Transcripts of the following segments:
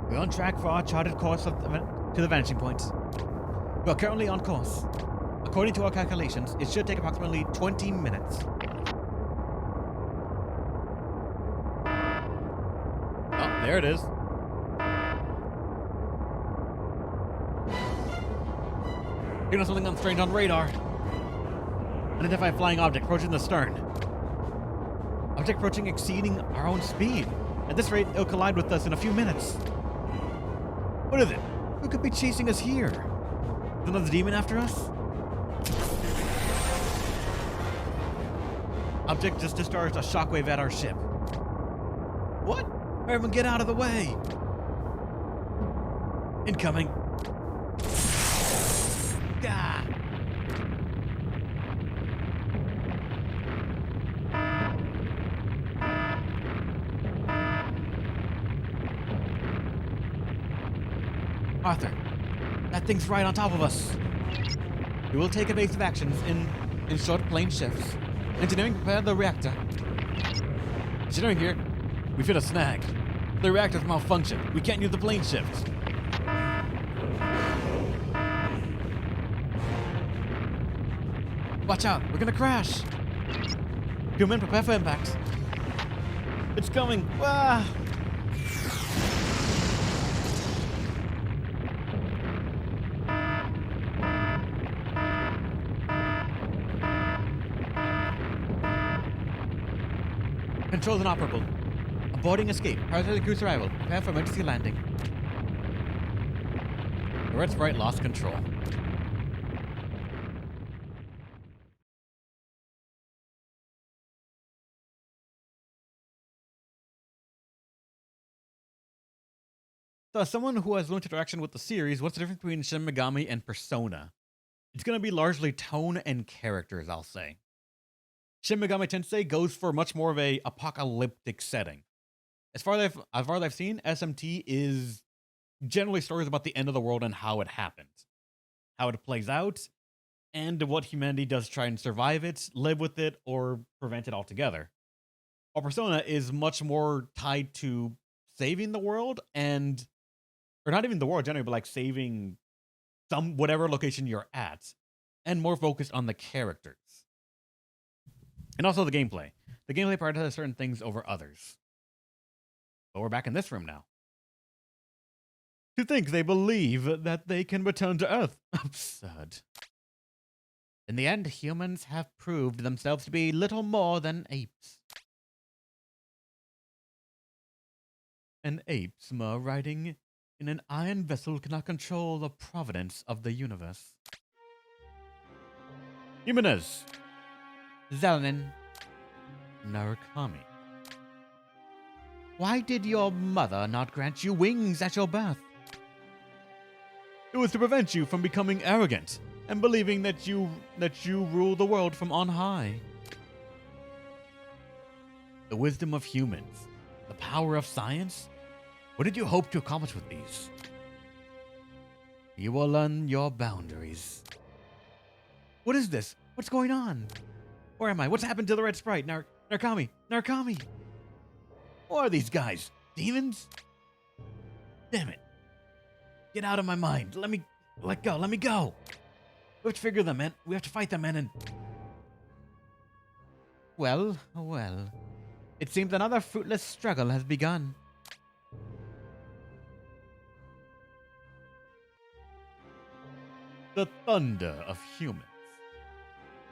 We're on track for our charted course to the vanishing point. We are currently on course. According to our calculations, it should take approximately 20 minutes. Oh, there it is. You know something strange on radar. Unidentified flying object approaching the stern. Object approaching exceeding our own speed. At this rate, it'll collide with us in a few minutes. What is it? Who could be chasing us here? Is another demon after us? Object just discharged a shockwave at our ship. What? Everyone get out of the way! Incoming. Gah! Arthur, that thing's right on top of us. We will take evasive actions in short plane shifts. Engineering, prepare the reactor. Engineering here. We've hit a snag. The reactor's malfunctioned. We can't use the plane shift. Watch out, we're gonna crash. Human, prepare for impact. It's coming. Ah! Controls inoperable. Aborting escape. Parasitic cruise arrival. Prepare for emergency landing. The red sprite lost control. So as someone who has limited interaction with the series, what's the difference between Shin Megami and Persona? It's going to be largely tone and characters, I'll say. Shin Megami Tensei goes for much more of a apocalyptic setting. As far as I've seen, SMT is generally stories about the end of the world and how it happens, how it plays out, and what humanity does to try and survive it, live with it, or prevent it altogether. While Persona is much more tied to saving the world or not even the world generally, but like saving whatever location you're at, and more focused on the characters. And also the gameplay. The gameplay prioritizes certain things over others. But we're back in this room now. To think they believe that they can return to Earth. Absurd. In the end, humans have proved themselves to be little more than apes. An ape's mere riding in an iron vessel cannot control the providence of the universe. Jimenez, Zelenin, Narukami. Why did your mother not grant you wings at your birth? It was to prevent you from becoming arrogant and believing that you rule the world from on high. The wisdom of humans, the power of science. What did you hope to accomplish with these? You will learn your boundaries. What is this? What's going on? Where am I? What's happened to the red sprite? Narukami! Narukami! Who are these guys? Demons? Damn it. Get out of my mind. Let me go. Let me go. We have to figure them, man. We have to fight them, man, and... Well. It seems another fruitless struggle has begun. The thunder of humans.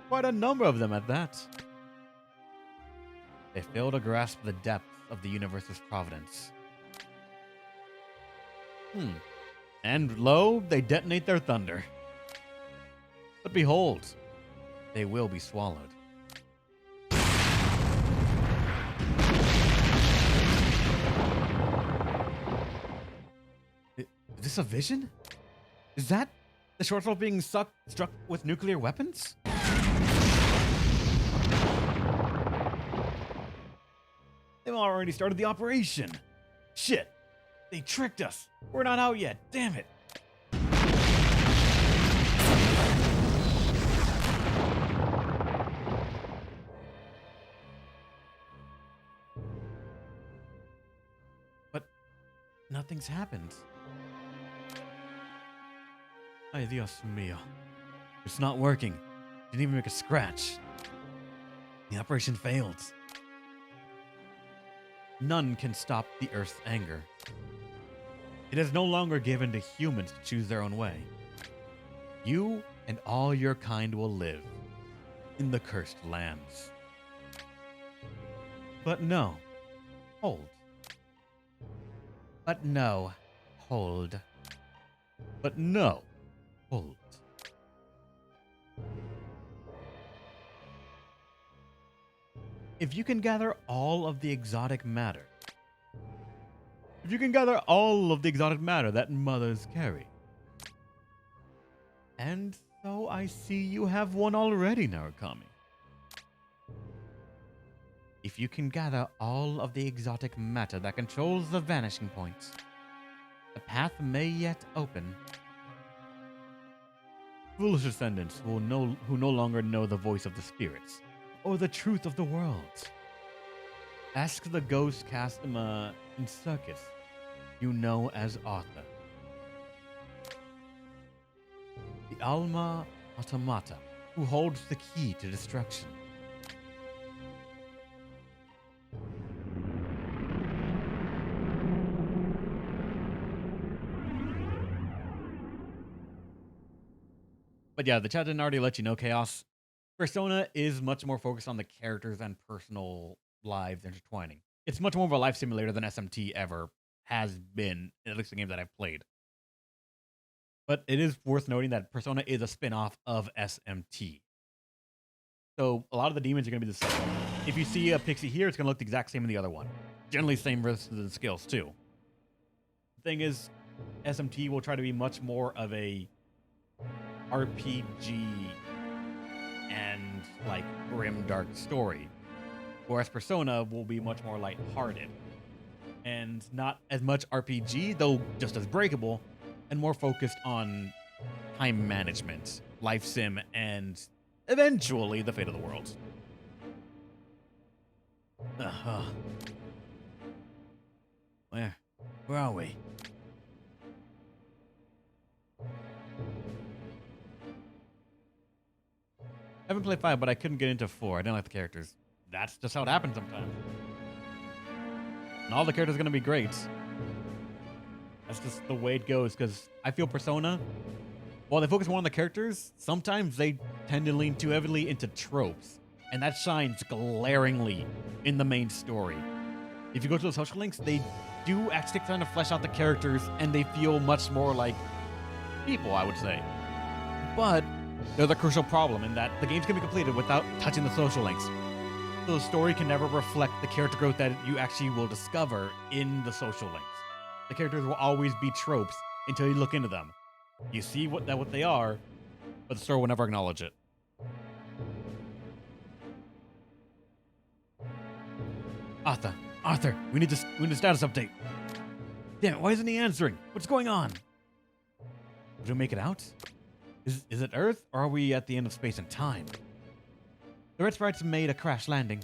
Quite a number of them at that. They fail to grasp the depth of the universe's providence. And lo, they detonate their thunder. But behold, they will be swallowed. Is this a vision? Is that the shortfall being struck with nuclear weapons? They've already started the operation. Shit. They tricked us. We're not out yet. Damn it. Nothing's happened. Ay, Dios mío. It's not working. Didn't even make a scratch. The operation failed. None can stop the Earth's anger. It is no longer given to humans to choose their own way. You and all your kind will live in the cursed lands. But no, hold. But no, hold. But no, hold. If you can gather all of the exotic matter, that mothers carry. And so I see you have one already, Narukami. If you can gather all of the exotic matter that controls the vanishing points, the path may yet open. Foolish descendants who no longer know the voice of the spirits or the truth of the world. Ask the ghost Castema in Circus you know as Arthur. The Alma Automata, who holds the key to destruction. But yeah, the chat didn't already let you know, Chaos. Persona is much more focused on the characters and personal lives intertwining. It's much more of a life simulator than SMT ever has been, at least the games that I've played. But it is worth noting that Persona is a spin-off of SMT. So a lot of the demons are going to be the same. If you see a pixie here, it's going to look the exact same in the other one. Generally same risks and skills too. The thing is, SMT will try to be much more of a RPG and like grim dark story, whereas Persona will be much more lighthearted and not as much RPG, though just as breakable, and more focused on time management, life sim, and eventually the fate of the world. Where are we? I haven't played 5, but I couldn't get into 4. I didn't like the characters. That's just how it happens sometimes. And all the characters are going to be great. That's just the way it goes, because I feel Persona, while they focus more on the characters, sometimes they tend to lean too heavily into tropes. And that shines glaringly in the main story. If you go to the social links, they do actually trying to flesh out the characters, and they feel much more like people, I would say. But they're the crucial problem in that the games can be completed without touching the social links. So the story can never reflect the character growth that you actually will discover in the social links. The characters will always be tropes until you look into them. You see what they are, but the story will never acknowledge it. Arthur, we need a status update. Damn it, why isn't he answering? What's going on? Did we make it out? Is it Earth, or are we at the end of space and time? The Red Sprites made a crash landing.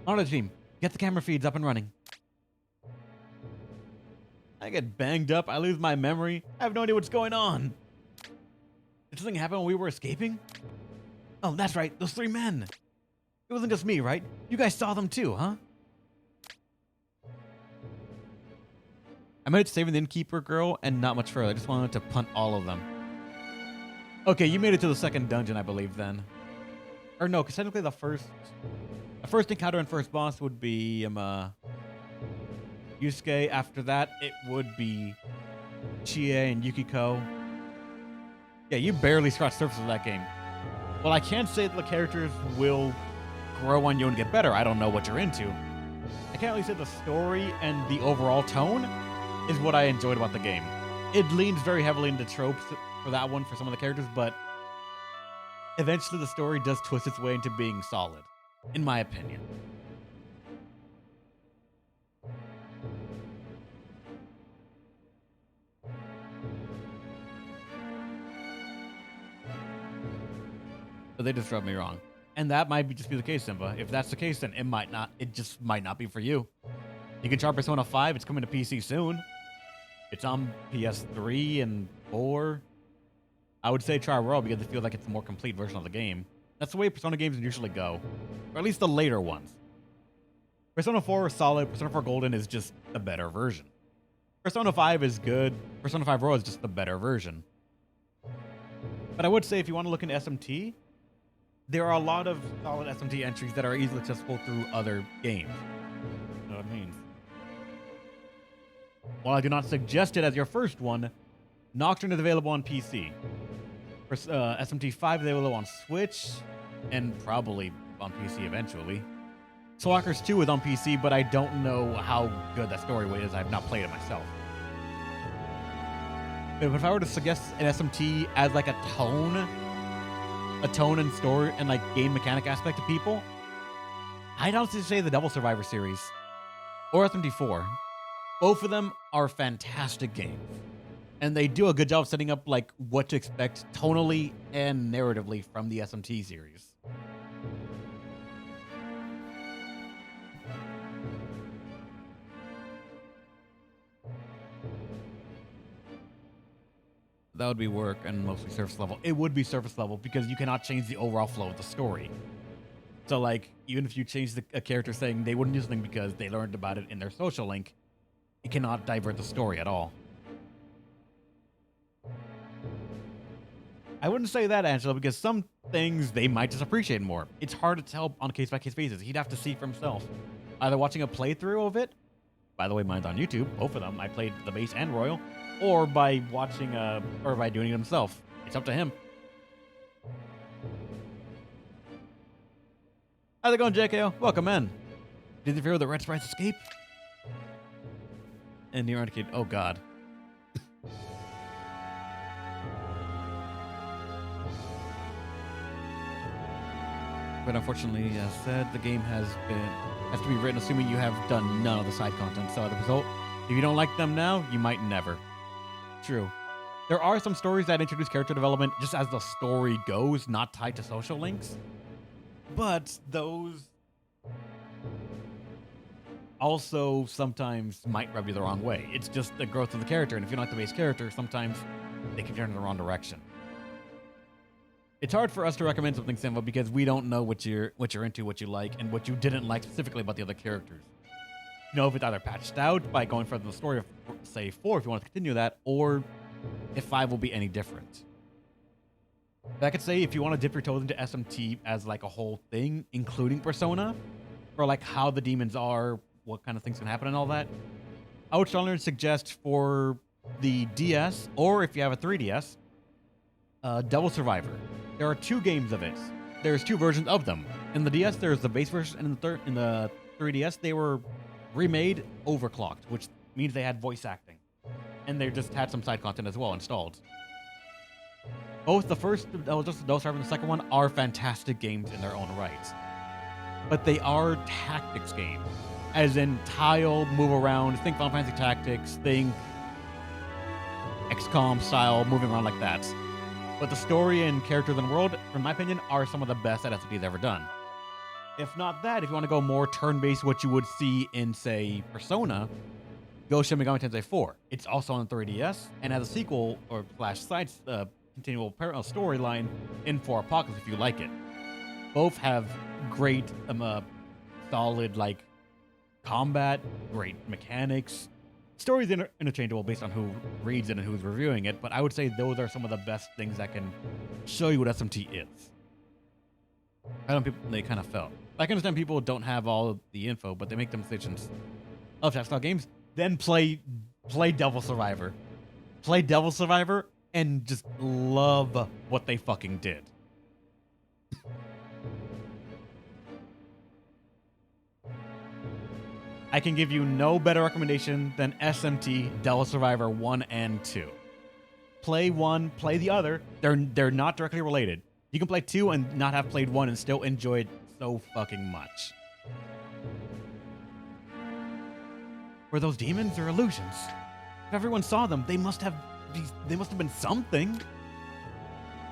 On the team, get the camera feeds up and running. I get banged up, I lose my memory. I have no idea what's going on. Did something happen when we were escaping? Oh, that's right, those 3 men. It wasn't just me, right? You guys saw them too, huh? I made it to saving the innkeeper girl and not much further. I just wanted to punt all of them. Okay, you made it to the second dungeon, I believe, then. Or no, because technically the first encounter and first boss would be Yusuke. After that, it would be Chie and Yukiko. Yeah, you barely scratched the surface of that game. Well, I can't say that the characters will grow on you and get better. I don't know what you're into. I can't really say the story and the overall tone is what I enjoyed about the game. It leans very heavily into tropes for that one for some of the characters, but eventually the story does twist its way into being solid, in my opinion. But they just rubbed me wrong. And that might just be the case, Simba. If that's the case, then it just might not be for you. You can try Persona 5, it's coming to PC soon. It's on PS3 and 4. I would say try Royal because it feels like it's a more complete version of the game. That's the way Persona games usually go, or at least the later ones. Persona 4 is solid. Persona 4 Golden is just the better version. Persona 5 is good. Persona 5 Royal is just the better version. But I would say if you want to look into SMT, there are a lot of solid SMT entries that are easily accessible through other games. You know what I mean? While I do not suggest it as your first one, Nocturne is available on PC. SMT 5 is available on Switch, and probably on PC eventually. Soulwalkers 2 is on PC, but I don't know how good that story is. I have not played it myself. But if I were to suggest an SMT as like a tone and story and like game mechanic aspect to people, I'd honestly say the Devil Survivor series or SMT 4. Both of them are fantastic games, and they do a good job setting up like what to expect tonally and narratively from the SMT series. That would be work and mostly surface level. It would be surface level because you cannot change the overall flow of the story. So like, even if you change a character saying they wouldn't do something because they learned about it in their social link, it cannot divert the story at all. I wouldn't say that, Angela, because some things they might just appreciate more. It's hard to tell on a case-by-case basis. He'd have to see for himself. Either watching a playthrough of it, by the way, mine's on YouTube, both of them. I played the base and Royal, or by watching, or by doing it himself. It's up to him. How's it going, JKO? Welcome in. Did you feel the Red Sprites escape? And Near Arcade. Oh, God. But unfortunately, as said, the game has to be written assuming you have done none of the side content. So as a result, if you don't like them now, you might never. True. There are some stories that introduce character development just as the story goes, not tied to social links. But those also sometimes might rub you the wrong way. It's just the growth of the character, and if you don't like the base character, sometimes they can turn in the wrong direction. It's hard for us to recommend something simple because we don't know what you're into, what you like, and what you didn't like specifically about the other characters. You know, if it's either patched out by going further in the story of, say, 4 if you want to continue that, or if 5 will be any different. I could say if you want to dip your toes into SMT as like a whole thing, including Persona, or like how the demons are, what kind of things can happen and all that, I would strongly suggest for the DS, or if you have a 3DS, Devil Survivor. There are 2 games of it. There's 2 versions of them. In the DS, there's the base version, and in the 3DS, they were remade overclocked, which means they had voice acting. And they just had some side content as well installed. Both the first Devil Survivor and the second one are fantastic games in their own right. But they are tactics games. As in tile, move around, think Final Fantasy Tactics, think XCOM style, moving around like that. But the story and characters and world, in my opinion, are some of the best that SMT's ever done. If not that, if you want to go more turn-based, what you would see in, say, Persona, go Shin Megami Tensei 4. It's also on 3DS, and as a sequel, or side continual parallel storyline in 4 Apocalypse if you like it. Both have great, solid, like, combat, great mechanics. Story's interchangeable based on who reads it and who's reviewing it, but I would say those are some of the best things that can show you what SMT is. I don't know, they kind of felt. I can understand people don't have all of the info, but they make them decisions of tactical games. Then play Devil Survivor. Play Devil Survivor and just love what they fucking did. I can give you no better recommendation than SMT Devil Survivor 1 and 2. Play 1, play the other. They're not directly related. You can play 2 and not have played 1 and still enjoy it so fucking much. Were those demons or illusions? If everyone saw them, they must have been something.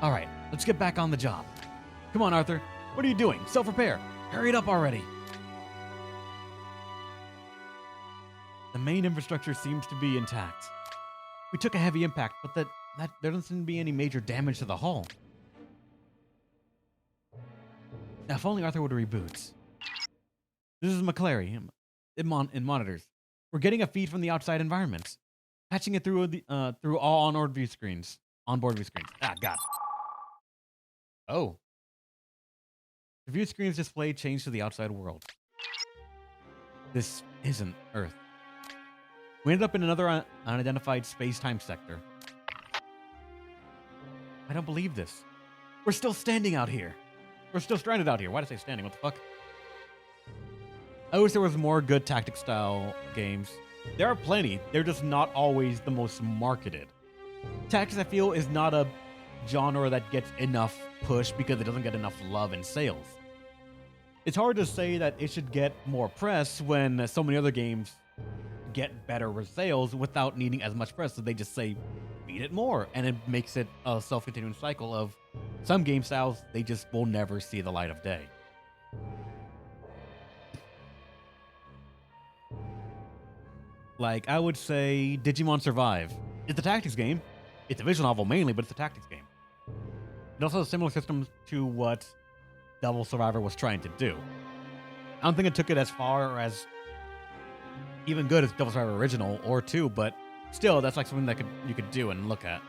All right, let's get back on the job. Come on, Arthur. What are you doing? Self-repair. Hurry it up already. The main infrastructure seems to be intact. We took a heavy impact, but there doesn't seem to be any major damage to the hull. Now, if only Arthur would reboot. This is McClary in monitors. We're getting a feed from the outside environment, patching it through through all onboard view screens. Ah, God. Oh. The view screen's display changed to the outside world. This isn't Earth. We ended up in another unidentified space-time sector. I don't believe this. We're still standing out here. We're still stranded out here. Why did I say standing? What the fuck? I wish there was more good tactic-style games. There are plenty. They're just not always the most marketed. Tactics, I feel, is not a genre that gets enough push because it doesn't get enough love and sales. It's hard to say that it should get more press when so many other games get better sales without needing as much press. So they just say, feed it more. And it makes it a self-continuing cycle of some game styles, they just will never see the light of day. Like, I would say Digimon Survive. It's a tactics game. It's a visual novel mainly, but it's a tactics game. It also has similar systems to what Devil Survivor was trying to do. I don't think it took it as far as even good as Devil Survivor Original or 2, but still, that's like something that you could do and look at.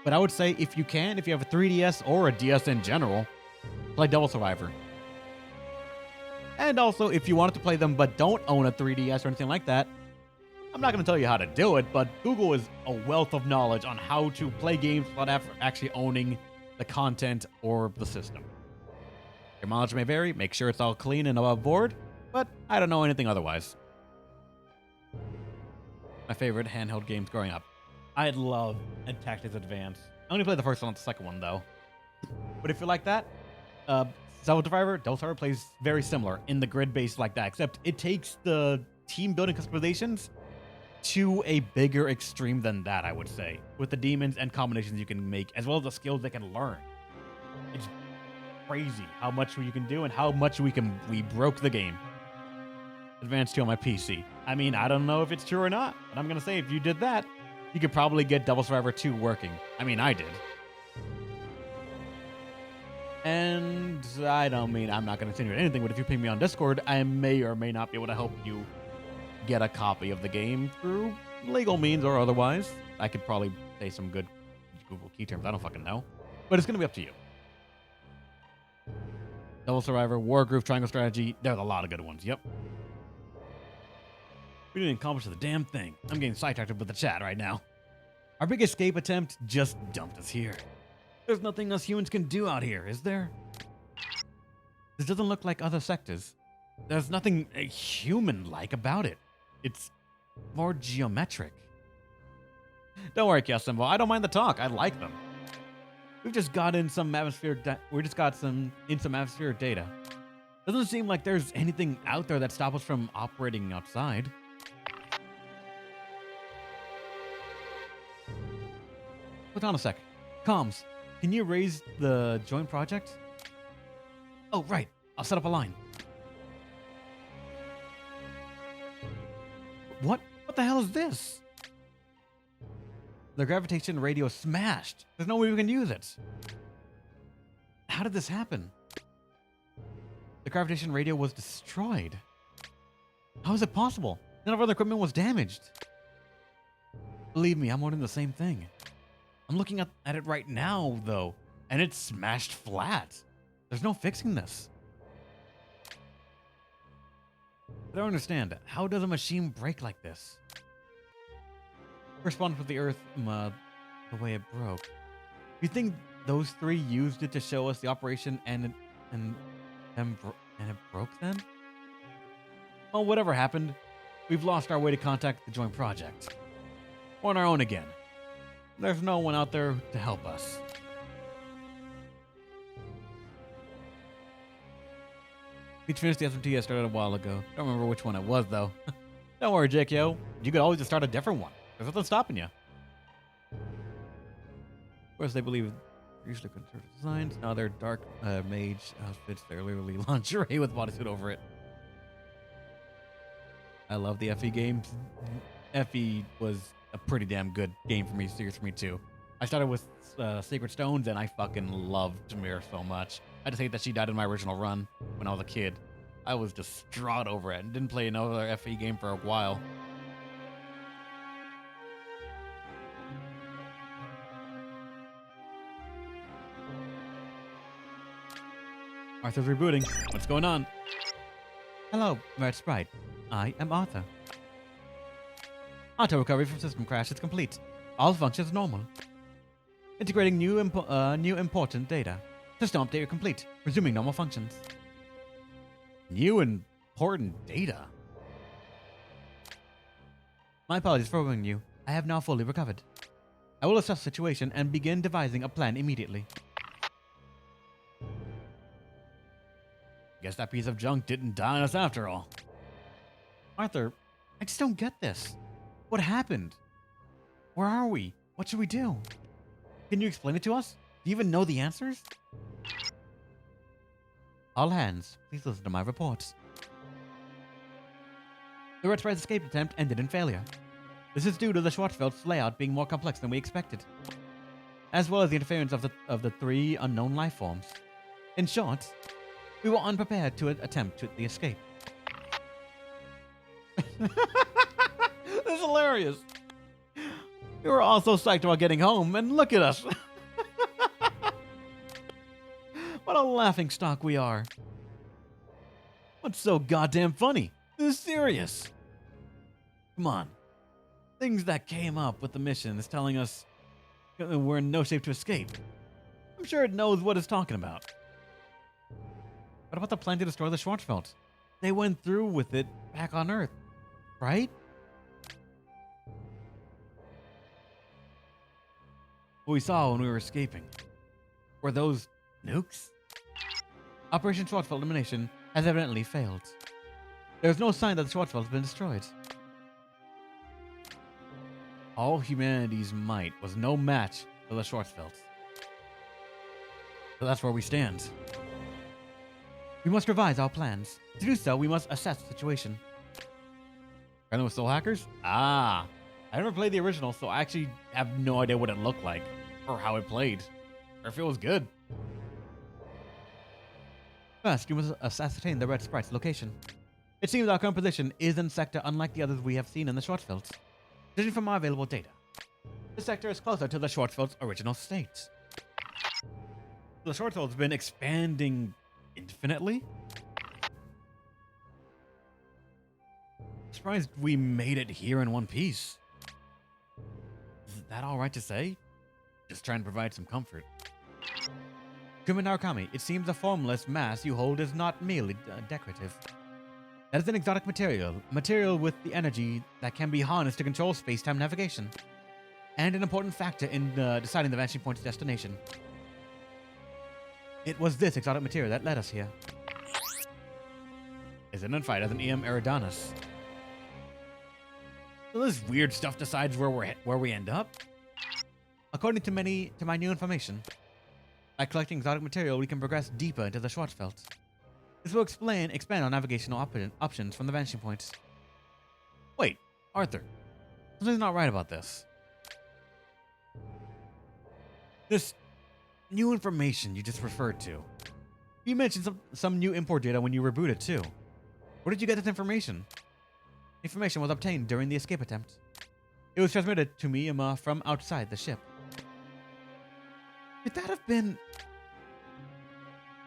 But I would say if you have a 3DS or a DS in general, play Devil Survivor. And also, if you wanted to play them but don't own a 3DS or anything like that, I'm not going to tell you how to do it, but Google is a wealth of knowledge on how to play games without actually owning the content or the system. Your mileage may vary, make sure it's all clean and above board, but I don't know anything otherwise. My favorite handheld games growing up. I love Tactics Advance. I only played the first one, not the second one, though. But if you like that, Devil Survivor plays very similar in the grid-based like that, except it takes the team-building customizations to a bigger extreme than that, I would say, with the demons and combinations you can make, as well as the skills they can learn. It's crazy how much you can do and how much we broke the game. Advance 2 on my PC. I mean, I don't know if it's true or not, but I'm going to say if you did that, you could probably get Devil Survivor 2 working. I mean, I did. And I don't mean I'm not going to continue anything, but if you ping me on Discord, I may or may not be able to help you get a copy of the game through legal means or otherwise. I could probably say some good Google key terms. I don't fucking know. But it's going to be up to you. Devil Survivor, Wargroove, Triangle Strategy. There's a lot of good ones. Yep. We didn't accomplish the damn thing. I'm getting sidetracked with the chat right now. Our big escape attempt just dumped us here. There's nothing us humans can do out here, is there? This doesn't look like other sectors. There's nothing human-like about it. It's more geometric. Don't worry, Chaos Symbol. I don't mind the talk. I like them. We've just got in some atmospheric atmospheric data. Doesn't seem like there's anything out there that stops us from operating outside. Hold on a sec. Comms, can you raise the joint project? Oh, right. I'll set up a line. What? What the hell is this? The gravitation radio smashed. There's no way we can use it. How did this happen? The gravitation radio was destroyed. How is it possible? None of our other equipment was damaged. Believe me, I'm wondering the same thing. I'm looking at it right now, though, and it's smashed flat. There's no fixing this. I don't understand. How does a machine break like this? Correspondence with the Earth, the way it broke. You think those three used it to show us the operation and it broke then? Well, whatever happened, we've lost our way to contact the joint project. We're on our own again. There's no one out there to help us. We finished the SMT I started a while ago. Don't remember which one it was, though. Don't worry, JKO. You could always just start a different one. There's nothing stopping you. Of course, they believe usually conservative designs. Now they're dark mage outfits. They're literally lingerie with bodysuit over it. I love the FE games. FE was a pretty damn good game for me, series for me too. I started with Sacred Stones, and I fucking loved Tamir so much. I just hate that she died in my original run when I was a kid. I was distraught over it and didn't play another FE game for a while. Arthur's rebooting. What's going on? Hello, Red Sprite. I am Arthur. Auto recovery from system crash is complete. All functions normal. Integrating new important data. System update complete. Resuming normal functions. New important data? My apologies for worrying you. I have now fully recovered. I will assess the situation and begin devising a plan immediately. Guess that piece of junk didn't die on us after all. Arthur, I just don't get this. What happened? Where are we? What should we do? Can you explain it to us? Do you even know the answers? All hands, please listen to my reports. The Red Sprite's escape attempt ended in failure. This is due to the Schwarzfeld's layout being more complex than we expected, as well as the interference of the 3 unknown life forms. In short, we were unprepared to attempt the escape. This is hilarious. We were all so psyched about getting home, and look at us. What a laughing stock we are. What's so goddamn funny? This is serious. Come on. Things that came up with the mission is telling us we're in no shape to escape. I'm sure it knows what it's talking about. What about the plan to destroy the Schwarzfeld? They went through with it back on Earth, right? What we saw when we were escaping. Were those nukes? Operation Schwarzfeld elimination has evidently failed. There's no sign that the Schwarzfeld has been destroyed. All humanity's might was no match for the Schwarzfeld. So that's where we stand. We must revise our plans. To do so, we must assess the situation. Friendly with soul hackers? Ah, I never played the original, so I actually have no idea what it looked like, or how it played, or if it was good. First, you must ascertain the Red Sprite's location. It seems our current position is in a sector unlike the others we have seen in the Schwarzfeld. Judging from our available data, this sector is closer to the Schwarzfeld's original state. The Schwarzfeld's been expanding infinitely? Surprised we made it here in one piece. Is that alright to say? Just trying to provide some comfort. Kumin Narukami, it seems the formless mass you hold is not merely decorative. That is an exotic material with the energy that can be harnessed to control space-time navigation, and an important factor in deciding the vanishing point's destination. It was this exotic material that led us here. Is identified as an EM Eridanus. So this weird stuff decides where we end up? According to my new information, by collecting exotic material, we can progress deeper into the Schwarzfeld. This will expand our navigational options from the vanishing points. Wait, Arthur, something's not right about this. This new information you just referred to. You mentioned some new import data when you rebooted too. Where did you get this information? Information was obtained during the escape attempt. It was transmitted to me from outside the ship. Could that have been...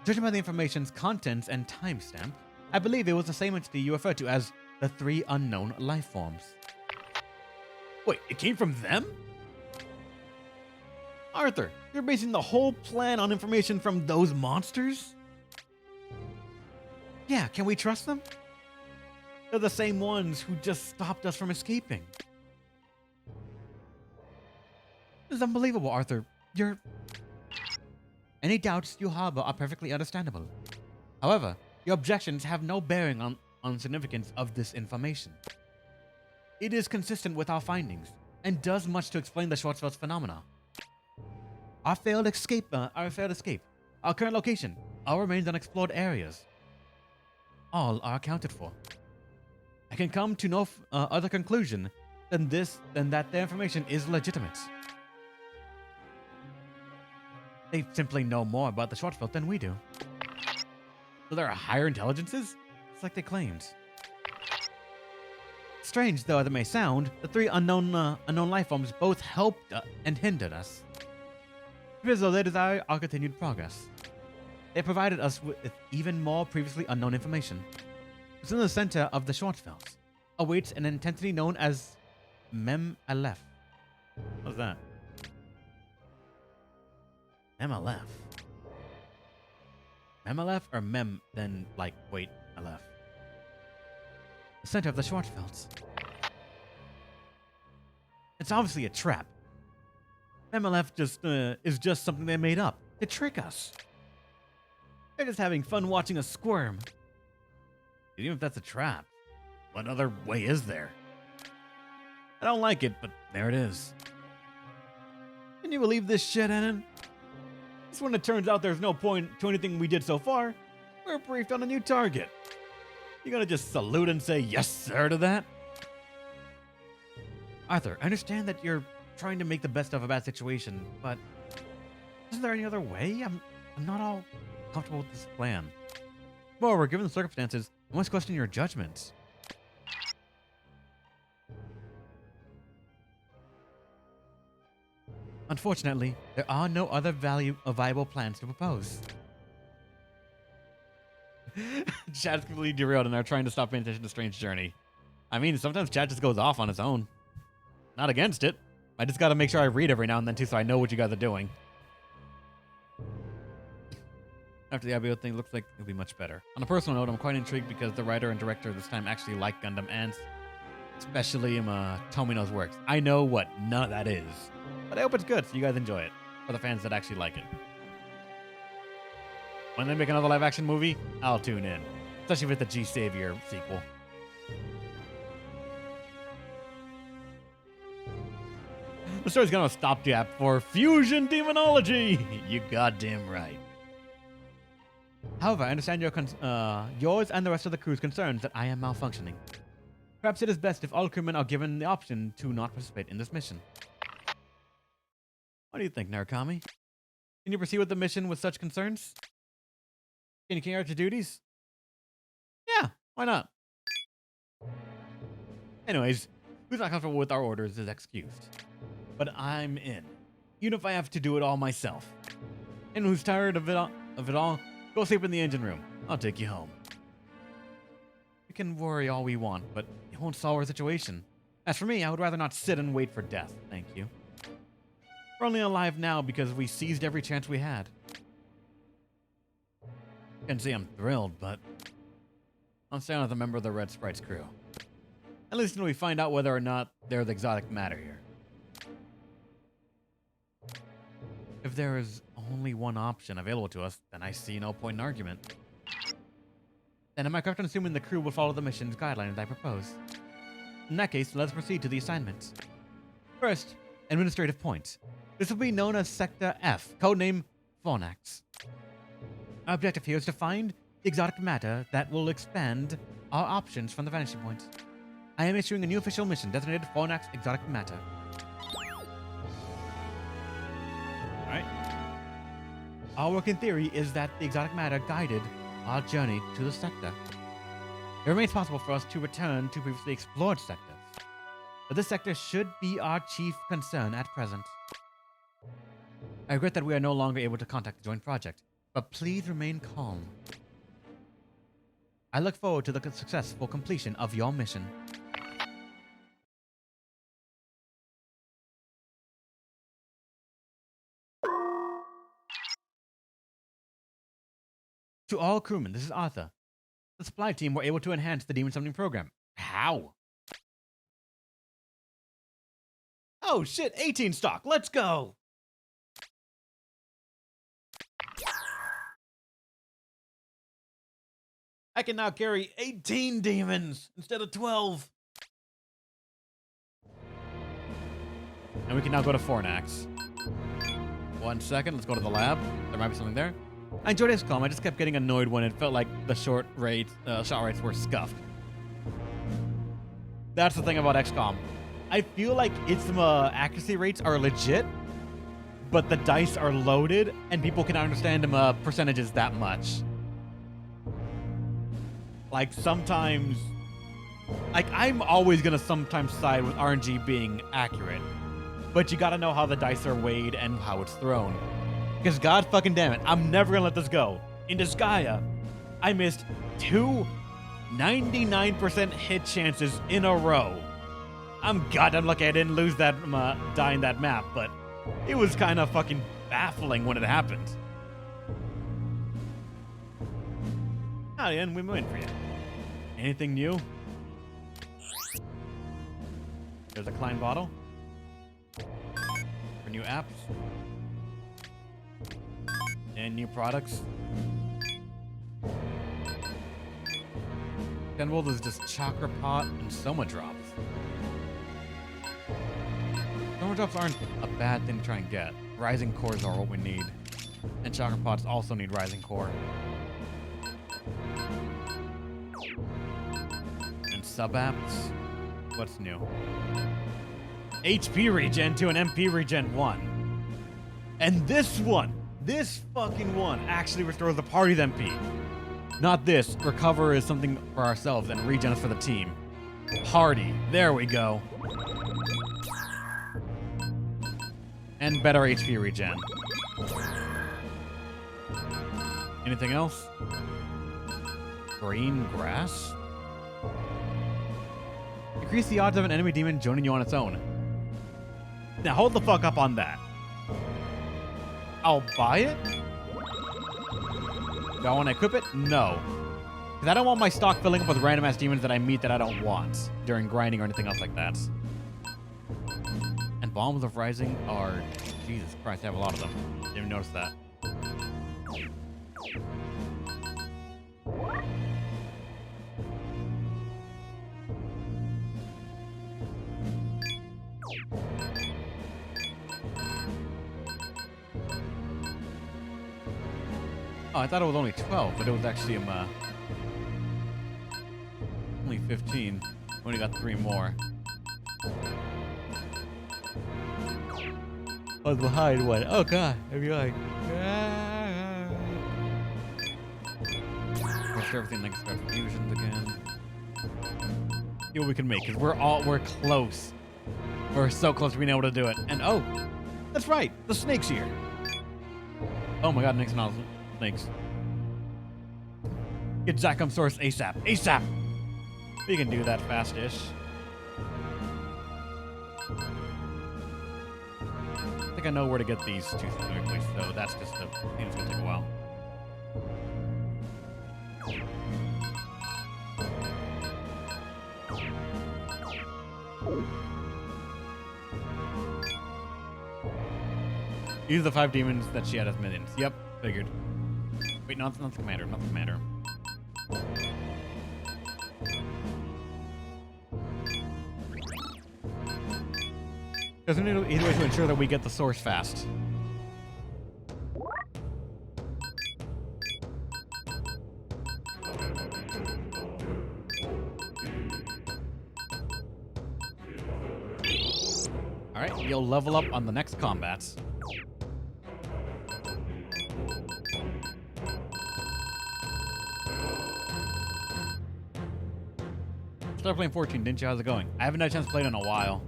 Judging by the information's contents and timestamp, I believe it was the same entity you referred to as the 3 unknown life forms. Wait, it came from them? Arthur, you're basing the whole plan on information from those monsters? Yeah, can we trust them? They're the same ones who just stopped us from escaping. This is unbelievable, Arthur. Any doubts you harbor are perfectly understandable. However, your objections have no bearing on significance of this information. It is consistent with our findings, and does much to explain the Schwarzfeld's phenomena. Our failed escape, our current location, our remains unexplored areas, all are accounted for. I can come to no other conclusion then that their information is legitimate. They simply know more about the Schwarzfeld than we do. So there are higher intelligences? It's like they claimed. Strange though it may sound, the three unknown life forms both helped and hindered us. It is though they desire our continued progress. They provided us with even more previously unknown information. It's in the center of the Schwarzfeld awaits an intensity known as Mem Aleph. What's that? Mem Aleph. Mem Aleph or Mem, then like, wait, Aleph. The center of the Schwarzfeld. It's obviously a trap. Mem Aleph is just something they made up to trick us. They're just having fun watching us squirm. Even if that's a trap, what other way is there? I don't like it, but there it is. Can you believe this shit, Enon? Just when it turns out there's no point to anything we did so far, we're briefed on a new target. You gonna just salute and say yes, sir, to that? Arthur, I understand that you're trying to make the best of a bad situation, but isn't there any other way? I'm not all comfortable with this plan. Moreover, given the circumstances, I must question your judgment. Unfortunately, there are no other viable plans to propose. Chat's completely derailed and they're trying to stop paying attention to Strange Journey. I mean, sometimes chat just goes off on its own. Not against it. I just gotta make sure I read every now and then too so I know what you guys are doing. After the IBO thing, looks like it'll be much better. On a personal note, I'm quite intrigued because the writer and director this time actually like Gundam and especially Tomino's works. I know what none of that is, but I hope it's good so you guys enjoy it, for the fans that actually like it. When they make another live-action movie, I'll tune in, especially with the G-Savior sequel. The story's gonna stopgap for fusion demonology. You goddamn right. However, I understand yours and the rest of the crew's concerns that I am malfunctioning. Perhaps it is best if all crewmen are given the option to not participate in this mission. What do you think, Narukami? Can you proceed with the mission with such concerns? Can you carry out your duties? Yeah, why not? Anyways, who's not comfortable with our orders is excused. But I'm in, even if I have to do it all myself. And who's tired of it all, go sleep in the engine room. I'll take you home. We can worry all we want, but it won't solve our situation. As for me, I would rather not sit and wait for death, thank you. We're only alive now because we seized every chance we had. Can't say I'm thrilled, but I'm staying with a member of the Red Sprites crew. At least until we find out whether or not there's exotic matter here. If there is only one option available to us, then I see no point in argument. Then am I correct in assuming the crew will follow the mission's guidelines I propose? In that case, let's proceed to the assignment. First, administrative point. This will be known as Sector F, codename Phonax. Our objective here is to find the exotic matter that will expand our options from the vanishing point. I am issuing a new official mission designated Phonax Exotic Matter. Alright. Our working theory is that the exotic matter guided our journey to the sector. It remains possible for us to return to previously explored sectors, but this sector should be our chief concern at present. I regret that we are no longer able to contact the joint project, but please remain calm. I look forward to the successful completion of your mission. To all crewmen, this is Arthur. The supply team were able to enhance the demon summoning program. How? Oh shit, 18 stock, let's go! I can now carry 18 demons instead of 12. And we can now go to Fornax. 1 second, let's go to the lab. There might be something there. I enjoyed XCOM, I just kept getting annoyed when it felt like the shot rates were scuffed. That's the thing about XCOM. I feel like its accuracy rates are legit, but the dice are loaded, and people can understand them percentages that much. Like, sometimes... Like, I'm always gonna sometimes side with RNG being accurate, but you gotta know how the dice are weighed and how it's thrown. Because god fucking damn it, I'm never gonna let this go. In Disgaea, I missed 2 99% hit chances in a row. I'm goddamn lucky I didn't lose that, die in that map, but it was kind of fucking baffling when it happened. Oh, yeah, and we win for you. Anything new? There's a Klein bottle. For new apps. And new products. Kenwold is just Chakra Pot and Soma Drops. Soma Drops aren't a bad thing to try and get. Rising Cores are what we need. And Chakra Pots also need Rising Core. And sub-apps? What's new? HP regen to an MP regen 1. And this one, this fucking one, actually restores the party's MP. Not this. Recover is something for ourselves and regen is for the team. Party. There we go. And better HP regen. Anything else? Green grass? Increase the odds of an enemy demon joining you on its own. Now hold the fuck up on that. I'll buy it? Do I want to equip it? No. Because I don't want my stock filling up with random ass demons that I meet that I don't want during grinding or anything else like that. And Bombs of Rising are... Jesus Christ, I have a lot of them. Didn't even notice that. Oh, I thought it was only 12, but it was actually only 15. We only got 3 more. I was behind one. Oh god, I'd be like... Restore everything like start fusions again. See what we can make, because we're close. We're so close to being able to do it. And oh, that's right, the snake's here. Oh my god, Nixon also. Thanks. Get Zachem Source ASAP. ASAP! We can do that fast-ish. I think I know where to get these two specifically, so that's just a thing that's gonna take a while. These are the 5 demons that she had as minions. Yep, figured. Wait, no, not the commander, not the commander. Because we need either way to ensure that we get the source fast. Alright, you'll level up on the next combats. Started playing 14, didn't you? How's it going? I haven't had a chance to play it in a while.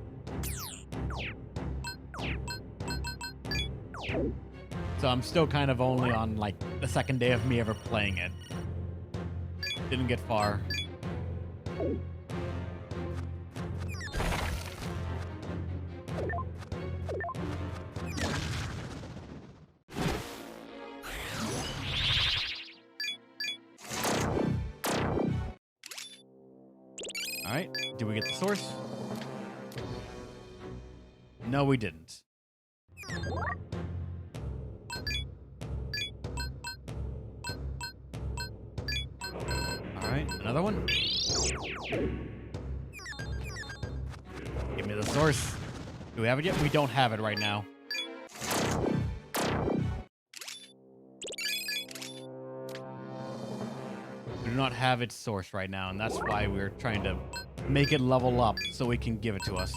So I'm still kind of only on, like, the second day of me ever playing it. Didn't get far. Alright, did we get the source? No, we didn't. Alright, another one. Give me the source. Do we have it yet? We don't have it right now. We do not have its source right now, and that's why we're trying to make it level up so we can give it to us.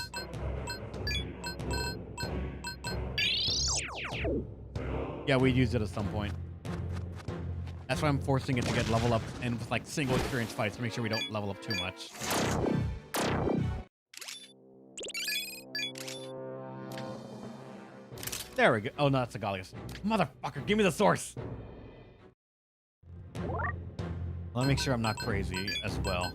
Yeah, we used it at some point. That's why I'm forcing it to get level up and with like single experience fights to make sure we don't level up too much. There we go. Oh, no, that's a Gallius. Motherfucker, give me the source. Let me make sure I'm not crazy as well.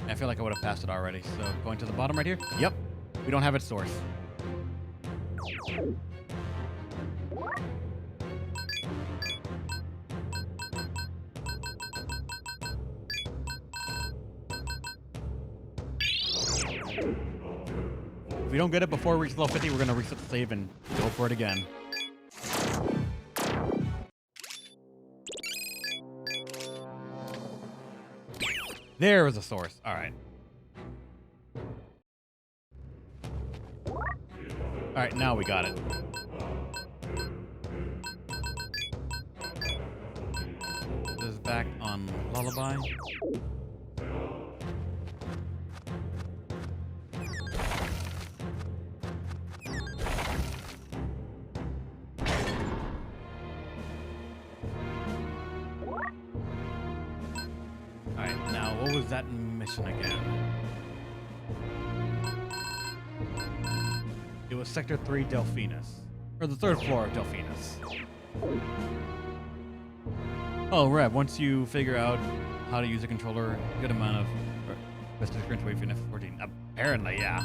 I feel like I would have passed it already. So going to the bottom right here. Yep. We don't have its source. If we don't get it before we reach level 50, we're going to reset the save and go for it again. There was a source. All right. All right, now we got it. This is back on Lullaby. Alright, now what was that mission again? It was Sector 3 Delphinus. Or the 3rd floor of Delphinus. Oh, right. Once you figure out how to use a controller, a good amount of best experience wait for F14. Apparently, yeah.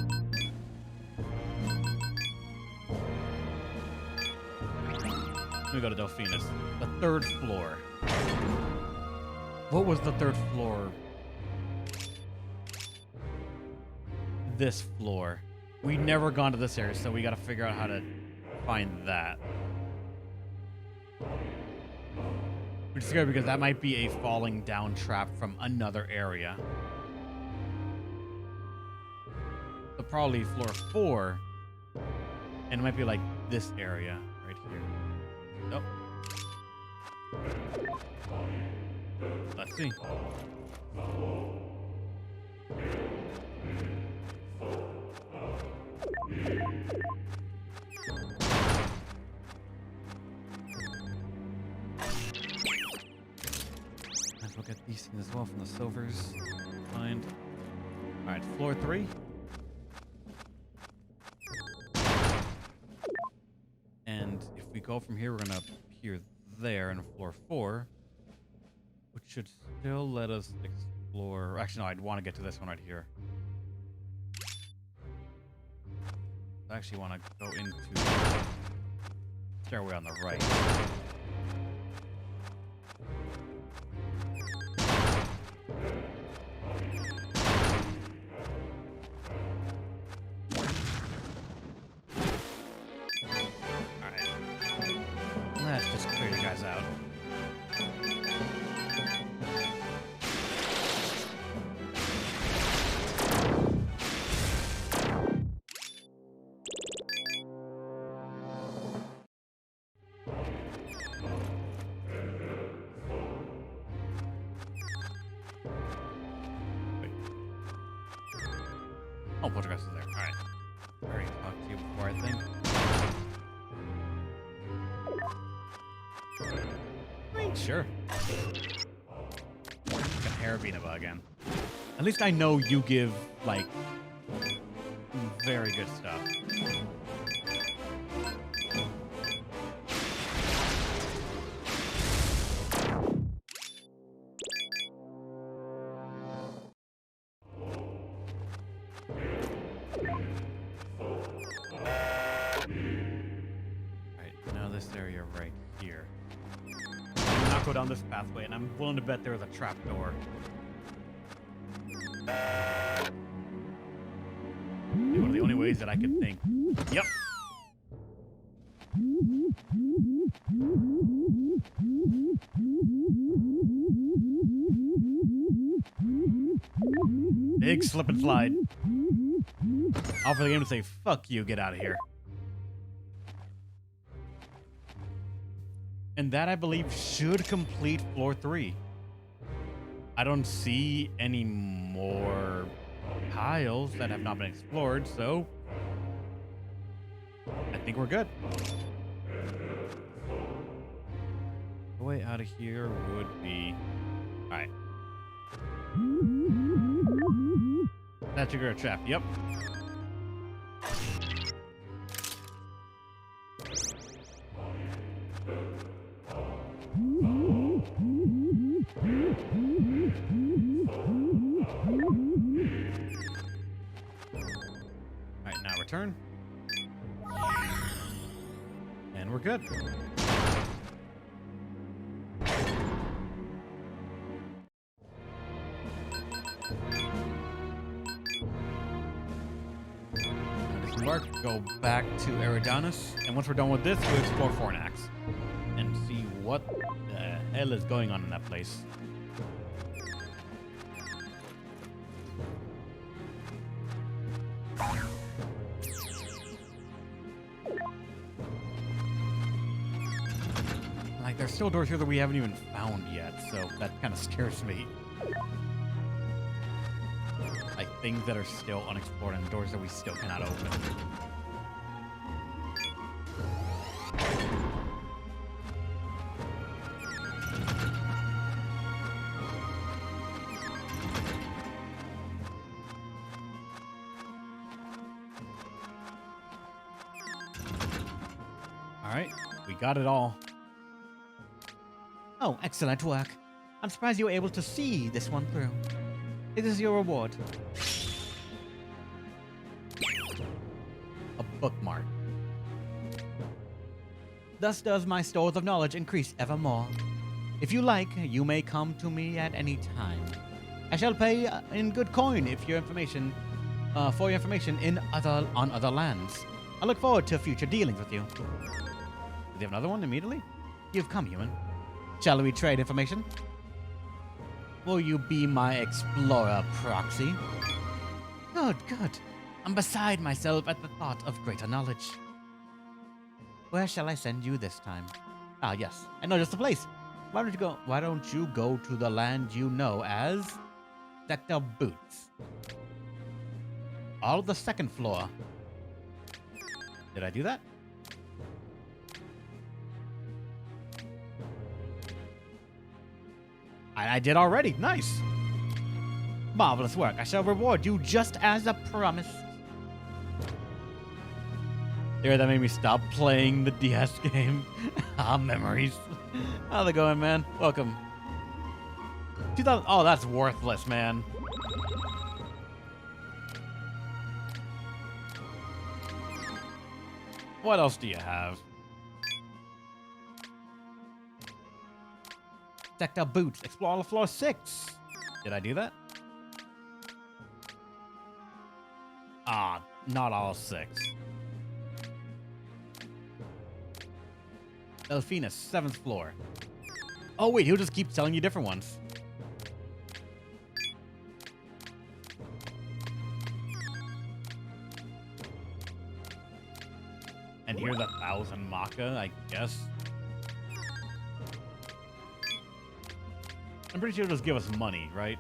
Let me go to Delphinus. The 3rd floor. What was the 3rd floor? This floor. We'd never gone to this area, so we gotta figure out how to find that. Which is good because that might be a falling down trap from another area. So probably floor 4. And it might be like this area right here. Oh. Let's see. Let's look at these things as well from the silvers. Find. All right, floor 3. And if we go from here, we're gonna appear there in floor 4, which should still let us explore. Actually, no, I'd want to get to this one right here. I actually want to go into the stairway on the right. Alright. Let's just clear you guys out. Oh, Poltergeist is there. Alright. I already talked to you before, I think. I mean, sure. Like a Harabinaba again. At least I know you give, like, very good stuff. Area right here. I'm not go down this pathway, and I'm willing to bet there was a trap door. One of the only ways that I could think. Yep. Big slip and slide. Offer the game to say, fuck you, get out of here. And that, I believe, should complete floor 3. I don't see any more tiles that have not been explored, so I think we're good. The way out of here would be... Alright. That trigger a trap, yep. Alright, now return. And we're good. Go back to Eridanus, and once we're done with this, we'll explore Fornax and see what the hell is going on in that place. Like, there's still doors here that we haven't even found yet, so that kind of scares me. Like, things that are still unexplored and doors that we still cannot open. Alright, we got it all. Oh, excellent work. I'm surprised you were able to see this one through. It is your reward. A bookmark. Thus does my stores of knowledge increase evermore. If you like, you may come to me at any time. I shall pay in good coin if your information, for your information on other lands. I look forward to future dealings with you. Do they have another one immediately? You've come, human. Shall we trade information? Will you be my explorer proxy? Good, good. I'm beside myself at the thought of greater knowledge. Where shall I send you this time? Ah, yes. I know just the place. Why don't you go to the land you know as Sector Boots? All of the second floor. Did I do that? I did already. Nice. Marvelous work. I shall reward you just as I promised. There, that made me stop playing the DS game. Ah, memories. How's it going, man? Welcome. 2000. Oh, that's worthless, man. What else do you have? Sector Boots. Explore all of floor 6. Did I do that? Ah, not all 6. Delphina, 7th floor. Oh, wait, he'll just keep telling you different ones. And here's 1,000 Maka, I guess. I'm pretty sure it'll just give us money, right?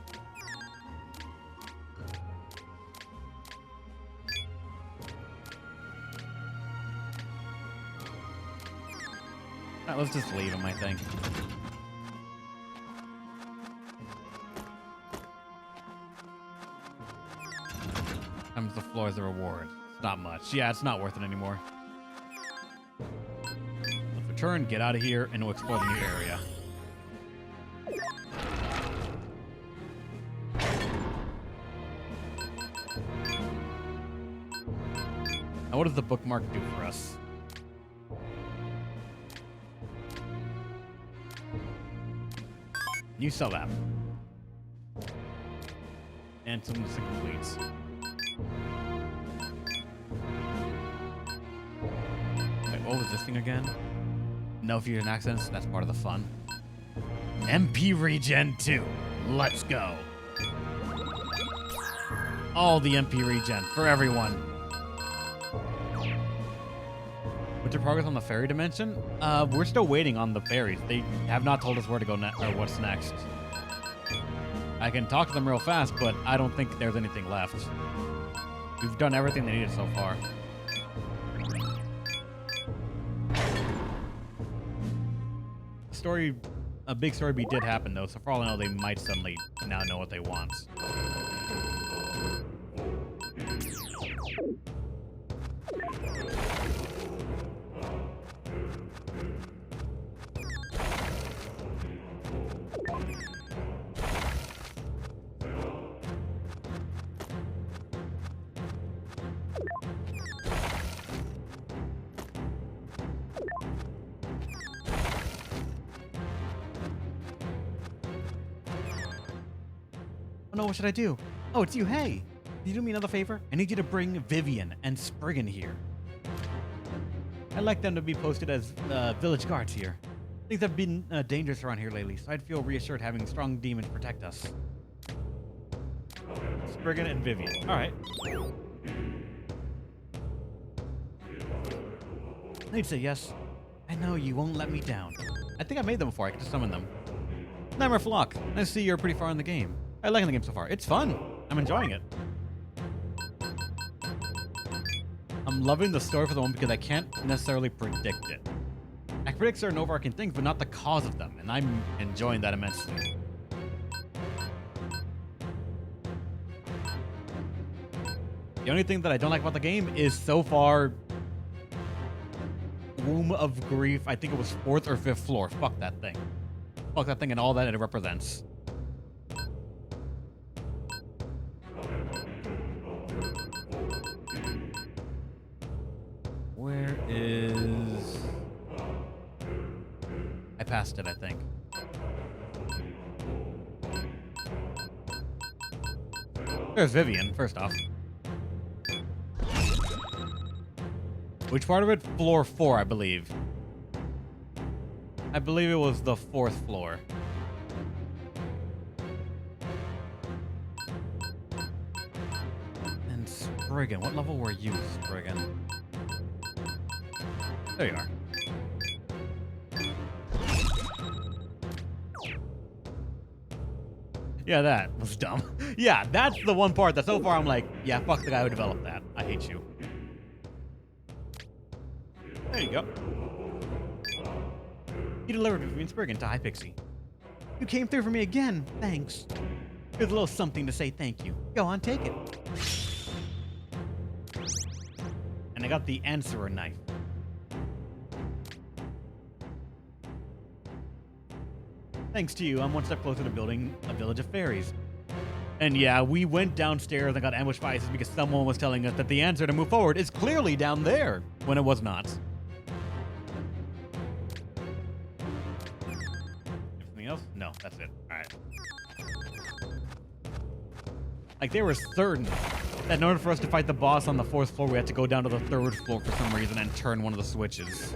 Alright, let's just leave him, I think. Comes the floor as a reward. It's not much. Yeah, it's not worth it anymore. Let's return, get out of here, and we'll explore the new area. Now, what does the bookmark do for us? New sub app. And some of the completes. Wait, what was this thing again? No fusion accents, that's part of the fun. MP Regen 2. Let's go. All the MP Regen for everyone. What's your progress on the fairy dimension? We're still waiting on the fairies. They have not told us where to go next or what's next. I can talk to them real fast, but I don't think there's anything left. We've done everything they needed so far. A big story beat did happen though, so for all I know, they might suddenly now know what they want. Oh no, what should I do? Oh, it's you, hey! Can you do me another favor? I need you to bring Vivian and Spriggan here. I'd like them to be posted as village guards here. Things have been dangerous around here lately, so I'd feel reassured having strong demons protect us. Spriggan and Vivian. Alright. I'd say yes. I know you won't let me down. I think I made them before. I can just summon them. Nightmare Flock. Nice to see you're pretty far in the game. I like the game so far. It's fun. I'm enjoying it. I'm loving the story for the moment because I can't necessarily predict it. I can predict certain overarching things, but not the cause of them, and I'm enjoying that immensely. The only thing that I don't like about the game is so far Womb of Grief. I think it was 4th or 5th floor. Fuck that thing. Fuck that thing and all that it represents. Where is... I passed it, I think. There's Vivian, first off. Which part of it? Floor 4, I believe. I believe it was the 4th floor. And Spriggan. What level were you, Spriggan? There you are. Yeah, that was dumb. Yeah, that's the one part that so far I'm like, yeah, fuck the guy who developed that. I hate you. There you go. You delivered me from Spriggan to High Pixie. You came through for me again. Thanks. Here's a little something to say thank you. Go on, take it. And I got the answerer knife. Thanks to you, I'm one step closer to building a village of fairies. And yeah, we went downstairs and got ambushed by ISIS because someone was telling us that the answer to move forward is clearly down there, when it was not. Anything else? No, that's it. Alright. Like, they were certain that in order for us to fight the boss on the 4th floor, we had to go down to the 3rd floor for some reason and turn one of the switches.